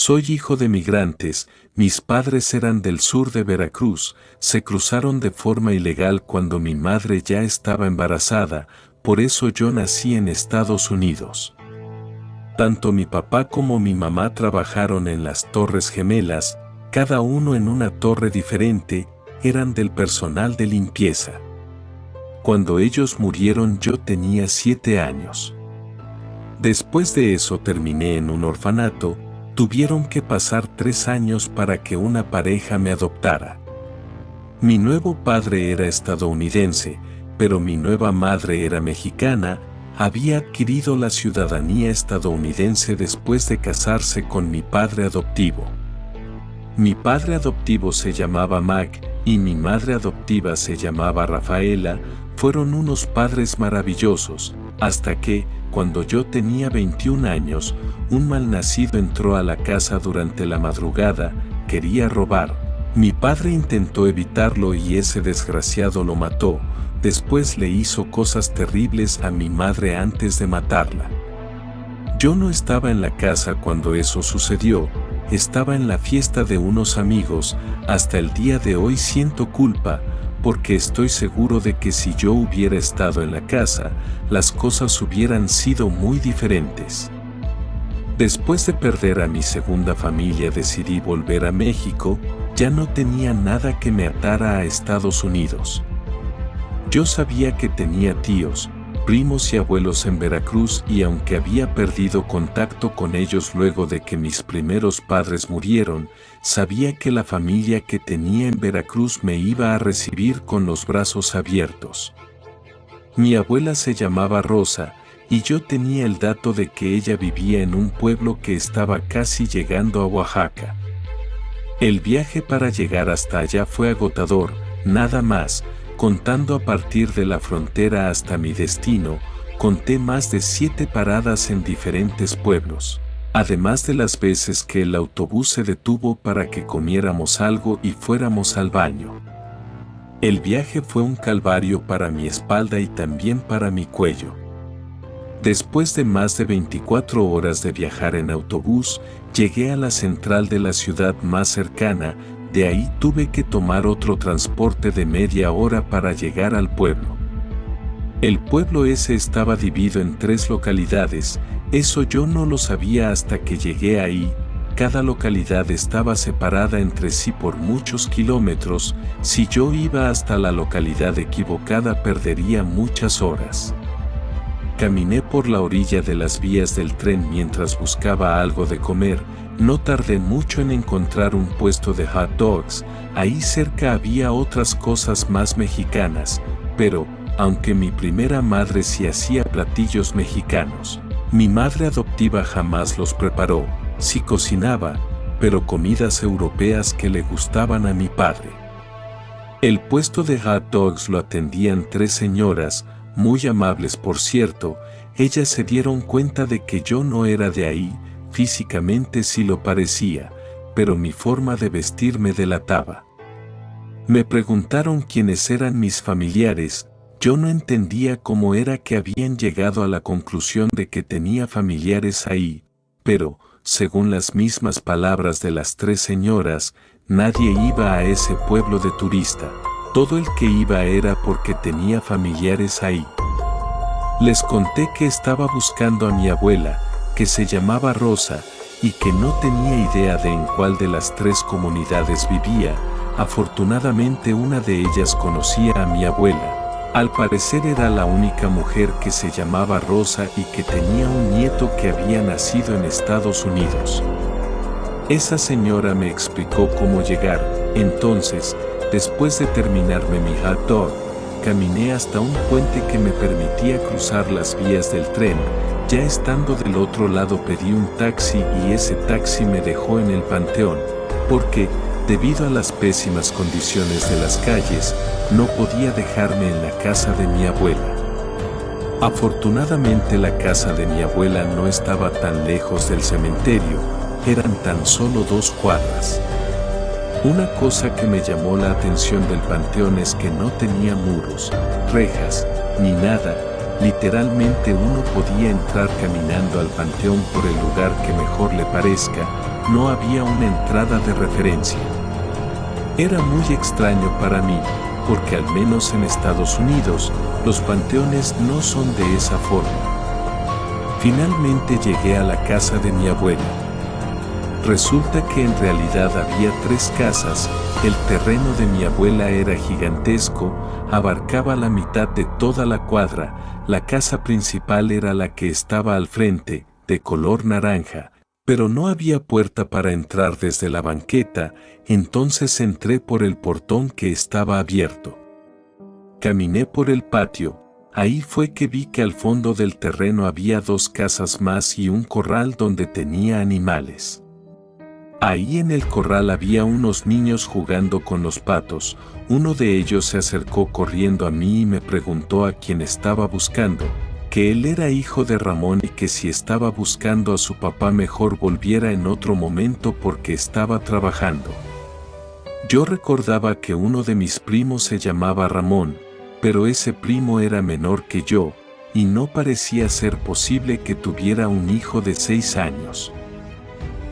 Soy hijo de migrantes, mis padres eran del sur de Veracruz, se cruzaron de forma ilegal cuando mi madre ya estaba embarazada, por eso yo nací en Estados Unidos. Tanto mi papá como mi mamá trabajaron en las Torres Gemelas, cada uno en una torre diferente, eran del personal de limpieza. Cuando ellos murieron yo tenía 7 años. Después de eso terminé en un orfanato, tuvieron que pasar 3 años para que una pareja me adoptara. Mi nuevo padre era estadounidense, pero mi nueva madre era mexicana, había adquirido la ciudadanía estadounidense después de casarse con mi padre adoptivo. Mi padre adoptivo se llamaba Mac y mi madre adoptiva se llamaba Rafaela, fueron unos padres maravillosos, hasta que, cuando yo tenía 21 años, un malnacido entró a la casa durante la madrugada, quería robar. Mi padre intentó evitarlo y ese desgraciado lo mató, después le hizo cosas terribles a mi madre antes de matarla. Yo no estaba en la casa cuando eso sucedió, estaba en la fiesta de unos amigos, hasta el día de hoy siento culpa, porque estoy seguro de que si yo hubiera estado en la casa, las cosas hubieran sido muy diferentes. Después de perder a mi segunda familia decidí volver a México, ya no tenía nada que me atara a Estados Unidos. Yo sabía que tenía tíos, primos y abuelos en Veracruz y aunque había perdido contacto con ellos luego de que mis primeros padres murieron, sabía que la familia que tenía en Veracruz me iba a recibir con los brazos abiertos. Mi abuela se llamaba Rosa, y yo tenía el dato de que ella vivía en un pueblo que estaba casi llegando a Oaxaca. El viaje para llegar hasta allá fue agotador, nada más. Contando a partir de la frontera hasta mi destino, conté más de 7 paradas en diferentes pueblos, además de las veces que el autobús se detuvo para que comiéramos algo y fuéramos al baño. El viaje fue un calvario para mi espalda y también para mi cuello. Después de más de 24 horas de viajar en autobús, llegué a la central de la ciudad más cercana. De ahí tuve que tomar otro transporte de media hora para llegar al pueblo. El pueblo ese estaba dividido en 3 localidades, eso yo no lo sabía hasta que llegué ahí. Cada localidad estaba separada entre sí por muchos kilómetros, si yo iba hasta la localidad equivocada perdería muchas horas. Caminé por la orilla de las vías del tren mientras buscaba algo de comer. No tardé mucho en encontrar un puesto de hot dogs, ahí cerca había otras cosas más mexicanas, pero, aunque mi primera madre sí hacía platillos mexicanos, mi madre adoptiva jamás los preparó, sí cocinaba, pero comidas europeas que le gustaban a mi padre. El puesto de hot dogs lo atendían 3 señoras, muy amables por cierto, ellas se dieron cuenta de que yo no era de ahí. Físicamente sí lo parecía, pero mi forma de vestir me delataba. Me preguntaron quiénes eran mis familiares, yo no entendía cómo era que habían llegado a la conclusión de que tenía familiares ahí, pero, según las mismas palabras de las 3 señoras, nadie iba a ese pueblo de turista, todo el que iba era porque tenía familiares ahí. Les conté que estaba buscando a mi abuela, que se llamaba Rosa, y que no tenía idea de en cuál de las 3 comunidades vivía. Afortunadamente una de ellas conocía a mi abuela. Al parecer era la única mujer que se llamaba Rosa y que tenía un nieto que había nacido en Estados Unidos. Esa señora me explicó cómo llegar, entonces, después de terminarme mi hot dog, caminé hasta un puente que me permitía cruzar las vías del tren. Ya estando del otro lado pedí un taxi y ese taxi me dejó en el Panteón, porque, debido a las pésimas condiciones de las calles, no podía dejarme en la casa de mi abuela. Afortunadamente la casa de mi abuela no estaba tan lejos del cementerio, eran tan solo 2 cuadras. Una cosa que me llamó la atención del panteón es que no tenía muros, rejas, ni nada. Literalmente uno podía entrar caminando al panteón por el lugar que mejor le parezca. no había una entrada de referencia. Era muy extraño para mí, porque al menos en Estados Unidos, los panteones no son de esa forma. Finalmente llegué a la casa de mi abuela. Resulta que en realidad había 3 casas, el terreno de mi abuela era gigantesco, abarcaba la mitad de toda la cuadra, la casa principal era la que estaba al frente, de color naranja, pero no había puerta para entrar desde la banqueta, entonces entré por el portón que estaba abierto. Caminé por el patio, ahí fue que vi que al fondo del terreno había 2 casas más y un corral donde tenía animales. Ahí en el corral había unos niños jugando con los patos, uno de ellos se acercó corriendo a mí y me preguntó a quién estaba buscando, que él era hijo de Ramón y que si estaba buscando a su papá mejor volviera en otro momento porque estaba trabajando. Yo recordaba que uno de mis primos se llamaba Ramón, pero ese primo era menor que yo, y no parecía ser posible que tuviera un hijo de 6 años.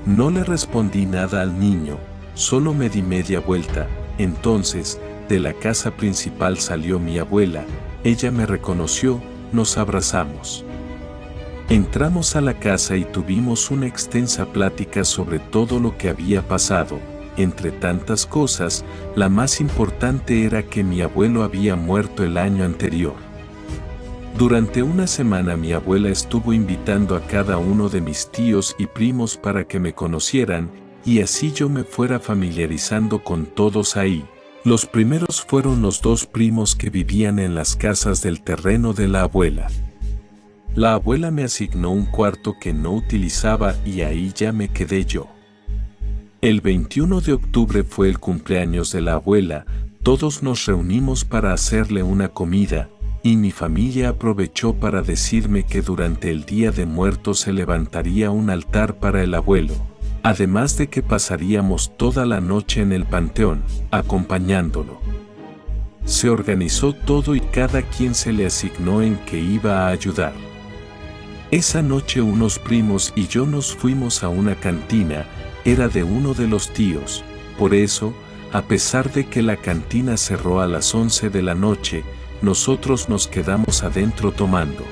No le respondí nada al niño, solo me di media vuelta. Entonces, de la casa principal salió mi abuela, ella me reconoció, nos abrazamos. Entramos a la casa y tuvimos una extensa plática sobre todo lo que había pasado. Entre tantas cosas, la más importante era que mi abuelo había muerto el año anterior. Durante una semana mi abuela estuvo invitando a cada uno de mis tíos y primos para que me conocieran, y así yo me fuera familiarizando con todos ahí. Los primeros fueron los 2 primos que vivían en las casas del terreno de la abuela. La abuela me asignó un cuarto que no utilizaba y ahí ya me quedé yo. El 21 de octubre fue el cumpleaños de la abuela, todos nos reunimos para hacerle una comida, y mi familia aprovechó para decirme que durante el Día de Muertos se levantaría un altar para el abuelo, además de que pasaríamos toda la noche en el panteón, acompañándolo. Se organizó todo y cada quien se le asignó en que iba a ayudar. Esa noche unos primos y yo nos fuimos a una cantina, era de uno de los tíos, por eso, a pesar de que la cantina cerró a las 11 de la noche, nosotros nos quedamos adentro tomando.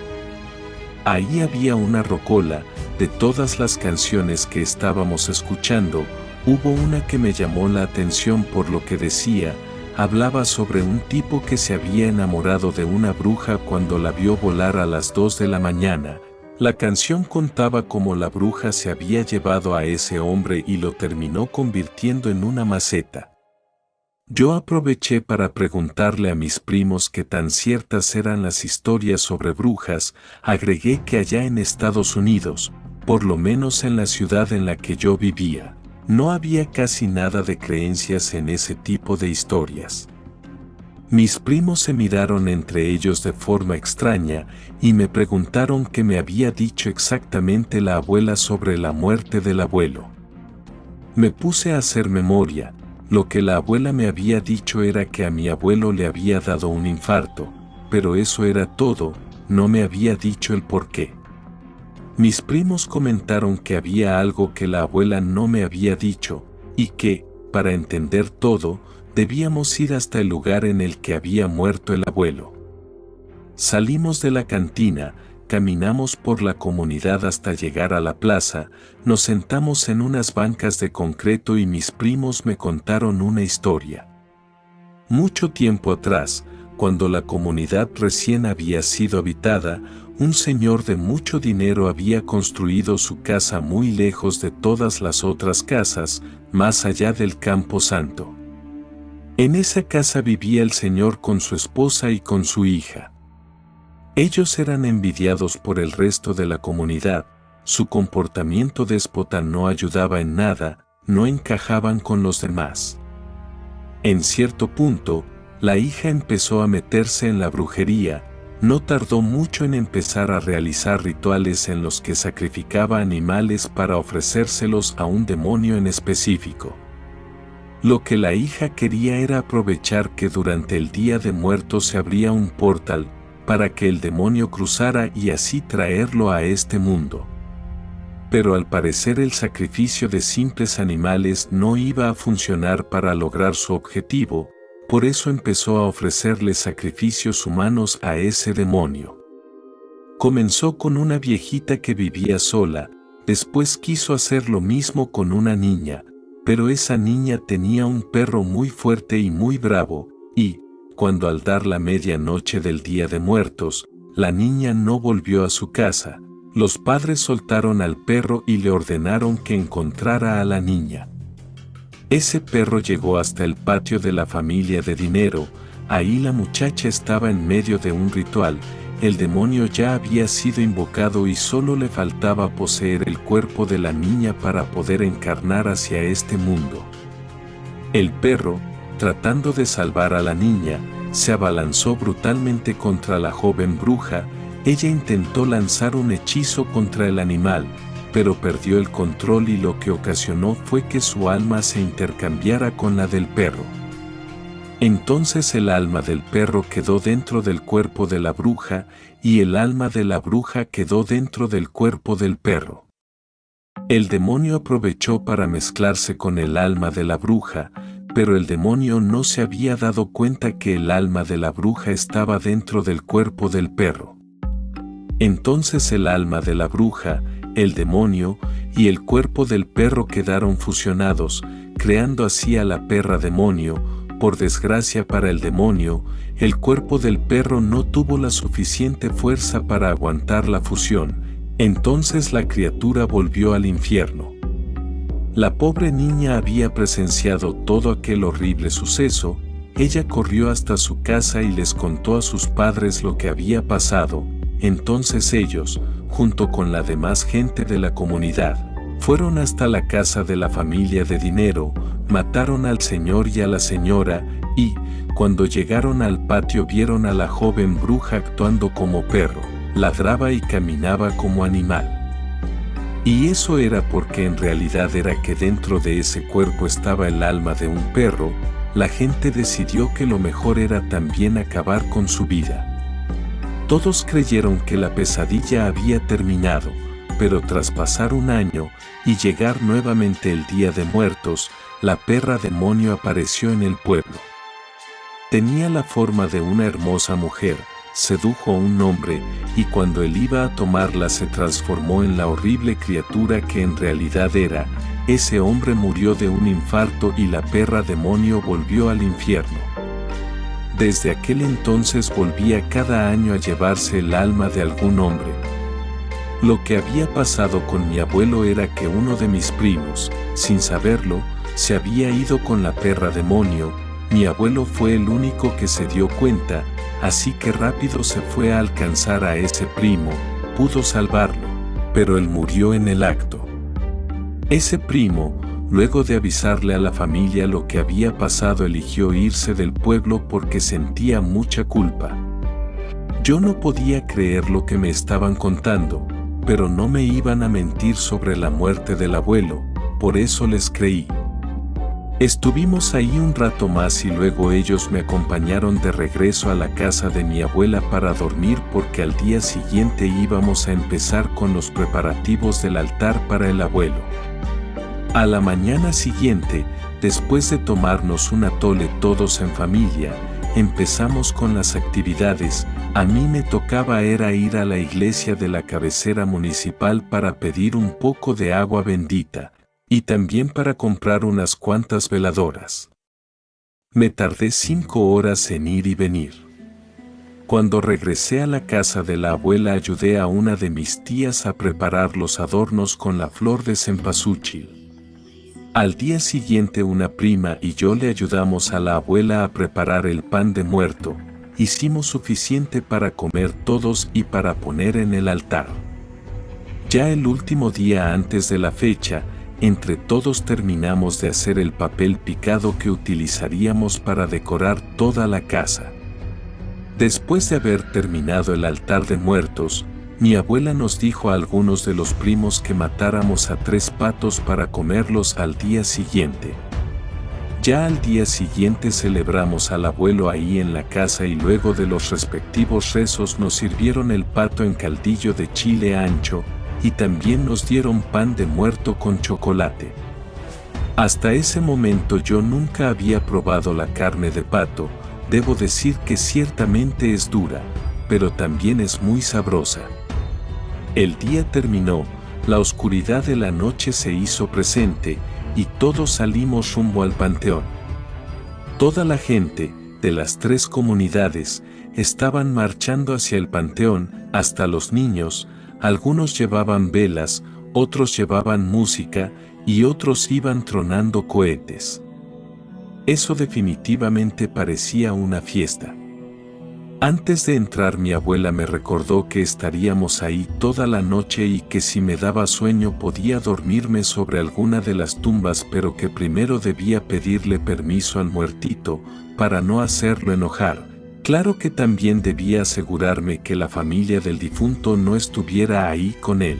Ahí había una rocola, de todas las canciones que estábamos escuchando, hubo una que me llamó la atención por lo que decía, hablaba sobre un tipo que se había enamorado de una bruja cuando la vio volar a las 2 de la mañana. La canción contaba cómo la bruja se había llevado a ese hombre y lo terminó convirtiendo en una maceta. Yo aproveché para preguntarle a mis primos qué tan ciertas eran las historias sobre brujas, agregué que allá en Estados Unidos, por lo menos en la ciudad en la que yo vivía, no había casi nada de creencias en ese tipo de historias. Mis primos se miraron entre ellos de forma extraña y me preguntaron qué me había dicho exactamente la abuela sobre la muerte del abuelo. Me puse a hacer memoria. Lo que la abuela me había dicho era que a mi abuelo le había dado un infarto, pero eso era todo, no me había dicho el por qué. Mis primos comentaron que había algo que la abuela no me había dicho, y que, para entender todo, debíamos ir hasta el lugar en el que había muerto el abuelo. Salimos de la cantina, caminamos por la comunidad hasta llegar a la plaza, nos sentamos en unas bancas de concreto y mis primos me contaron una historia. Mucho tiempo atrás, cuando la comunidad recién había sido habitada, un señor de mucho dinero había construido su casa muy lejos de todas las otras casas, más allá del Campo Santo. En esa casa vivía el señor con su esposa y con su hija. Ellos eran envidiados por el resto de la comunidad, su comportamiento déspota no ayudaba en nada, no encajaban con los demás. En cierto punto, la hija empezó a meterse en la brujería, no tardó mucho en empezar a realizar rituales en los que sacrificaba animales para ofrecérselos a un demonio en específico. Lo que la hija quería era aprovechar que durante el Día de Muertos se abría un portal, para que el demonio cruzara y así traerlo a este mundo. pero al parecer el sacrificio de simples animales no iba a funcionar para lograr su objetivo, por eso empezó a ofrecerle sacrificios humanos a ese demonio. Comenzó con una viejita que vivía sola, después quiso hacer lo mismo con una niña, pero esa niña tenía un perro muy fuerte y muy bravo, y, cuando al dar la medianoche del Día de Muertos, la niña no volvió a su casa, los padres soltaron al perro y le ordenaron que encontrara a la niña. Ese perro llegó hasta el patio de la familia de dinero, ahí la muchacha estaba en medio de un ritual, el demonio ya había sido invocado y solo le faltaba poseer el cuerpo de la niña para poder encarnar hacia este mundo. El perro, tratando de salvar a la niña, se abalanzó brutalmente contra la joven bruja. Ella intentó lanzar un hechizo contra el animal, pero perdió el control y lo que ocasionó fue que su alma se intercambiara con la del perro. Entonces el alma del perro quedó dentro del cuerpo de la bruja y el alma de la bruja quedó dentro del cuerpo del perro. El demonio aprovechó para mezclarse con el alma de la bruja, pero el demonio no se había dado cuenta que el alma de la bruja estaba dentro del cuerpo del perro. Entonces el alma de la bruja, el demonio y el cuerpo del perro quedaron fusionados, creando así a la perra demonio. Por desgracia para el demonio, el cuerpo del perro no tuvo la suficiente fuerza para aguantar la fusión, entonces la criatura volvió al infierno. La pobre niña había presenciado todo aquel horrible suceso, ella corrió hasta su casa y les contó a sus padres lo que había pasado. Entonces ellos, junto con la demás gente de la comunidad, fueron hasta la casa de la familia de dinero, mataron al señor y a la señora, y, cuando llegaron al patio vieron a la joven bruja actuando como perro, ladraba y caminaba como animal. Y eso era porque en realidad era que dentro de ese cuerpo estaba el alma de un perro. La gente decidió que lo mejor era también acabar con su vida. Todos creyeron que la pesadilla había terminado, pero tras pasar un año y llegar nuevamente el Día de Muertos, la perra demonio apareció en el pueblo. Tenía la forma de una hermosa mujer, sedujo a un hombre y cuando él iba a tomarla se transformó en la horrible criatura que en realidad era. Ese hombre murió de un infarto y la perra demonio volvió al infierno. Desde aquel entonces volvía cada año a llevarse el alma de algún hombre. Lo que había pasado con mi abuelo era que uno de mis primos, sin saberlo, se había ido con la perra demonio. Mi abuelo fue el único que se dio cuenta, así que rápido se fue a alcanzar a ese primo, pudo salvarlo, pero él murió en el acto. Ese primo, luego de avisarle a la familia lo que había pasado, eligió irse del pueblo porque sentía mucha culpa. Yo no podía creer lo que me estaban contando, pero no me iban a mentir sobre la muerte del abuelo, por eso les creí. Estuvimos ahí un rato más y luego ellos me acompañaron de regreso a la casa de mi abuela para dormir porque al día siguiente íbamos a empezar con los preparativos del altar para el abuelo. A la mañana siguiente, después de tomarnos un atole todos en familia, empezamos con las actividades. A mí me tocaba era ir a la iglesia de la cabecera municipal para pedir un poco de agua bendita, y también para comprar unas cuantas veladoras. Me tardé 5 horas en ir y venir. Cuando regresé a la casa de la abuela ayudé a una de mis tías a preparar los adornos con la flor de cempasúchil. Al día siguiente una prima y yo le ayudamos a la abuela a preparar el pan de muerto. Hicimos suficiente para comer todos y para poner en el altar. Ya el último día antes de la fecha, entre todos terminamos de hacer el papel picado que utilizaríamos para decorar toda la casa. Después de haber terminado el altar de muertos, mi abuela nos dijo a algunos de los primos que matáramos a 3 patos para comerlos al día siguiente. Ya al día siguiente celebramos al abuelo ahí en la casa y luego de los respectivos rezos nos sirvieron el pato en caldillo de chile ancho, y también nos dieron pan de muerto con chocolate. Hasta ese momento yo nunca había probado la carne de pato. Debo decir que ciertamente es dura, pero también es muy sabrosa. El día terminó, la oscuridad de la noche se hizo presente, y todos salimos rumbo al panteón. Toda la gente, de las 3 comunidades, estaban marchando hacia el panteón, hasta los niños. Algunos llevaban velas, otros llevaban música, y otros iban tronando cohetes. Eso definitivamente parecía una fiesta. Antes de entrar, mi abuela me recordó que estaríamos ahí toda la noche y que si me daba sueño podía dormirme sobre alguna de las tumbas, pero que primero debía pedirle permiso al muertito para no hacerlo enojar. Claro que también debía asegurarme que la familia del difunto no estuviera ahí con él.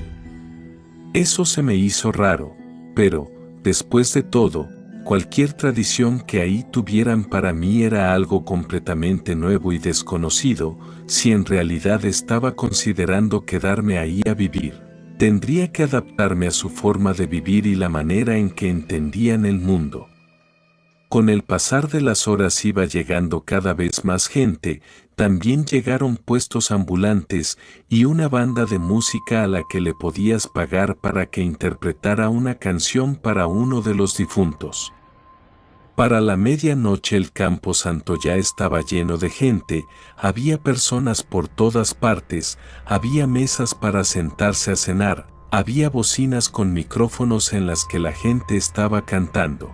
Eso se me hizo raro, pero, después de todo, cualquier tradición que ahí tuvieran para mí era algo completamente nuevo y desconocido. Si en realidad estaba considerando quedarme ahí a vivir, tendría que adaptarme a su forma de vivir y la manera en que entendían el mundo. Con el pasar de las horas iba llegando cada vez más gente, también llegaron puestos ambulantes y una banda de música a la que le podías pagar para que interpretara una canción para uno de los difuntos. Para la medianoche el campo santo ya estaba lleno de gente, había personas por todas partes, había mesas para sentarse a cenar, había bocinas con micrófonos en las que la gente estaba cantando.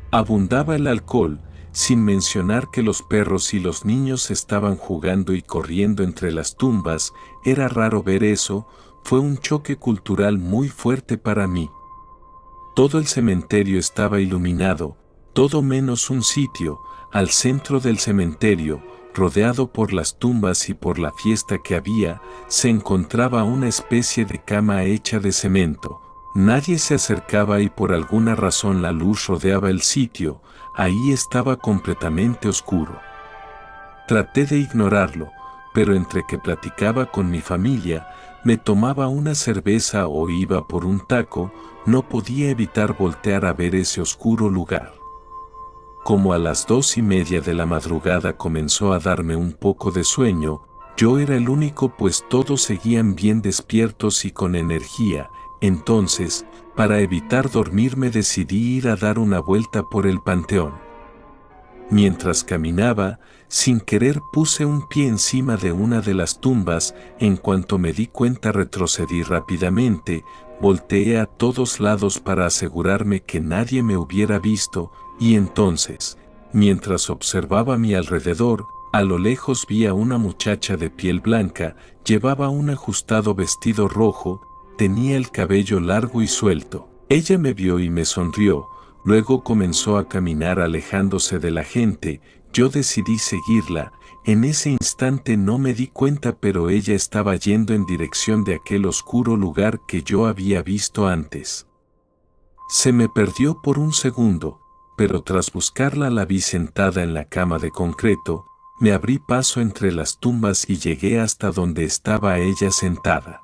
Abundaba el alcohol, sin mencionar que los perros y los niños estaban jugando y corriendo entre las tumbas. Era raro ver eso, fue un choque cultural muy fuerte para mí. Todo el cementerio estaba iluminado, todo menos un sitio, al centro del cementerio, rodeado por las tumbas y por la fiesta que había, se encontraba una especie de cama hecha de cemento. Nadie se acercaba y por alguna razón la luz rodeaba el sitio, ahí estaba completamente oscuro. Traté de ignorarlo, pero entre que platicaba con mi familia, me tomaba una cerveza o iba por un taco, no podía evitar voltear a ver ese oscuro lugar. Como a las 2:30 de la madrugada comenzó a darme un poco de sueño, yo era el único pues todos seguían bien despiertos y con energía. Entonces, para evitar dormirme decidí ir a dar una vuelta por el panteón. Mientras caminaba, sin querer puse un pie encima de una de las tumbas. En cuanto me di cuenta retrocedí rápidamente, volteé a todos lados para asegurarme que nadie me hubiera visto, y entonces, mientras observaba a mi alrededor, a lo lejos vi a una muchacha de piel blanca, llevaba un ajustado vestido rojo, tenía el cabello largo y suelto. Ella me vio y me sonrió, luego comenzó a caminar alejándose de la gente. Yo decidí seguirla. En ese instante no me di cuenta, pero ella estaba yendo en dirección de aquel oscuro lugar que yo había visto antes. Se me perdió por un segundo, pero tras buscarla la vi sentada en la cama de concreto. Me abrí paso entre las tumbas y llegué hasta donde estaba ella sentada.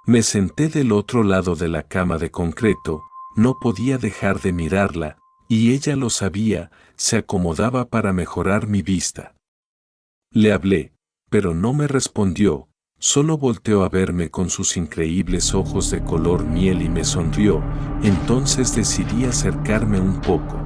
Me senté del otro lado de la cama de concreto, no podía dejar de mirarla, y ella lo sabía, se acomodaba para mejorar mi vista. Le hablé, pero no me respondió, solo volteó a verme con sus increíbles ojos de color miel y me sonrió. Entonces decidí acercarme un poco.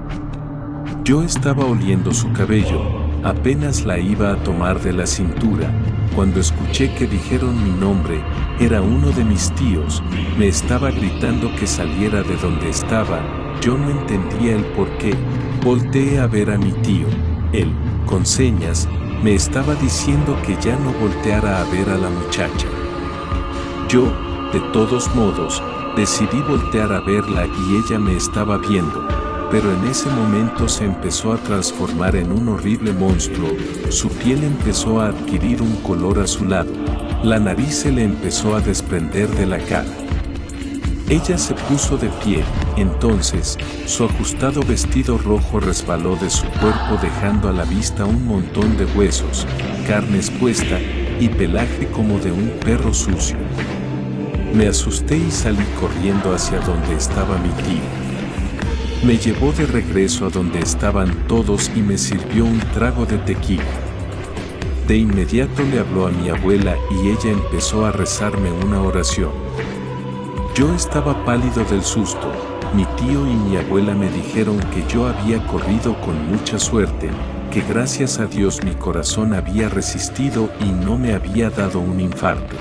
Yo estaba oliendo su cabello, apenas la iba a tomar de la cintura, cuando escuché que dijeron mi nombre. Era uno de mis tíos, me estaba gritando que saliera de donde estaba. Yo no entendía el por qué. Volteé a ver a mi tío. Él, con señas, me estaba diciendo que ya no volteara a ver a la muchacha. Yo, de todos modos, decidí voltear a verla y ella me estaba viendo. Pero en ese momento se empezó a transformar en un horrible monstruo, su piel empezó a adquirir un color azulado, la nariz se le empezó a desprender de la cara. Ella se puso de pie, entonces, su ajustado vestido rojo resbaló de su cuerpo dejando a la vista un montón de huesos, carne expuesta y pelaje como de un perro sucio. Me asusté y salí corriendo hacia donde estaba mi tío. Me llevó de regreso a donde estaban todos y me sirvió un trago de tequila. De inmediato le habló a mi abuela y ella empezó a rezarme una oración. Yo estaba pálido del susto. Mi tío y mi abuela me dijeron que yo había corrido con mucha suerte, que gracias a Dios mi corazón había resistido y no me había dado un infarto.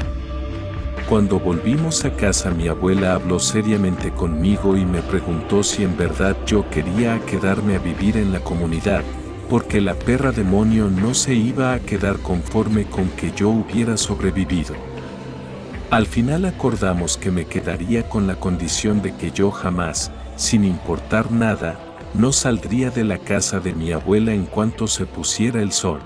Cuando volvimos a casa mi abuela habló seriamente conmigo y me preguntó si en verdad yo quería quedarme a vivir en la comunidad, porque la perra demonio no se iba a quedar conforme con que yo hubiera sobrevivido. Al final acordamos que me quedaría con la condición de que yo jamás, sin importar nada, no saldría de la casa de mi abuela en cuanto se pusiera el sol.